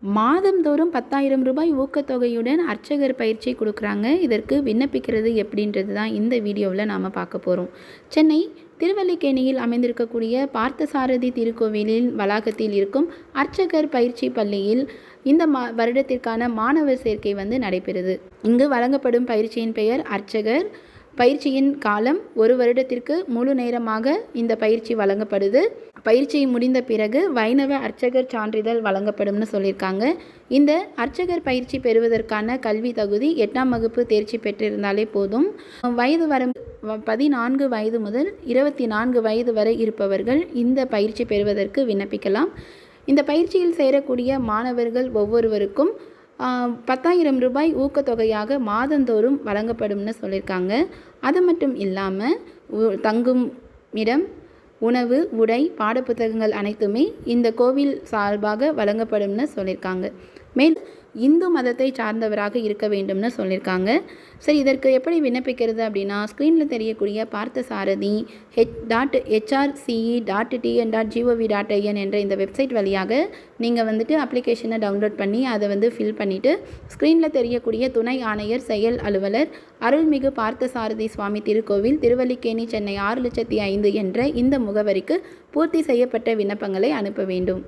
மாதந்தோறும் 10,000 ரூபாய் ஊக்கத்தொகையுடன் அர்ச்சகர் பயிற்சி கொடுக்குறாங்க. இதற்கு விண்ணப்பிக்கிறது எப்படின்றது தான் இந்த வீடியோவில் நாம் பார்க்க போகிறோம். சென்னை திருவல்லிக்கேணியில் அமைந்திருக்கக்கூடிய பார்த்தசாரதி திருக்கோவிலின் வளாகத்தில் இருக்கும் அர்ச்சகர் பயிற்சி பள்ளியில் இந்த வருடத்திற்கான மாணவர் சேர்க்கை நடைபெறுது. இங்கு வழங்கப்படும் பயிற்சியின் பெயர் அர்ச்சகர். பயிற்சியின் காலம் 1 வருடத்திற்கு முழு நேரமாக இந்த பயிற்சி வழங்கப்படுது. பயிற்சி முடிந்த பிறகு வைணவ அர்ச்சகர் சான்றிதழ் வழங்கப்படும்னு சொல்லியிருக்காங்க. இந்த அர்ச்சகர் பயிற்சி பெறுவதற்கான கல்வி தகுதி 8ஆம் வகுப்பு தேர்ச்சி பெற்றிருந்தாலே போதும். வயது வரம்பு 14 வயது முதல் 24 வயது வரை இருப்பவர்கள் இந்த பயிற்சி பெறுவதற்கு விண்ணப்பிக்கலாம். இந்த பயிற்சியில் சேரக்கூடிய மாணவர்கள் ஒவ்வொருவருக்கும் 10,000 ரூபாய் ஊக்கத்தொகையாக மாதந்தோறும் வழங்கப்படும்னு சொல்லியிருக்காங்க. அது மட்டும் இல்லாமல் தங்கும் இடம், உணவு, உடை, பாடப்புத்தகங்கள் அனைத்துமே இந்த கோவில் சார்பாக வழங்கப்படும்னு சொல்லியிருக்காங்க. இந்து மதத்தை சார்ந்தவராக இருக்க வேண்டும்னு சொல்லியிருக்காங்க. சரி, இதற்கு எப்படி விண்ணப்பிக்கிறது அப்படின்னா, ஸ்க்ரீனில் தெரியக்கூடிய பார்த்தசாரதி HRCE.TN.gov.in என்ற இந்த வெப்சைட் வழியாக நீங்கள் அப்ளிகேஷனை டவுன்லோட் பண்ணி அதை ஃபில் பண்ணிவிட்டு ஸ்க்ரீனில் தெரியக்கூடிய துணை ஆணையர் செயல் அலுவலர் அருள்மிகு பார்த்தசாரதி சுவாமி திருக்கோவில் திருவல்லிக்கேணி சென்னை 6,05,000 என்ற இந்த முகவரிக்கு பூர்த்தி செய்யப்பட்ட விண்ணப்பங்களை அனுப்ப வேண்டும்.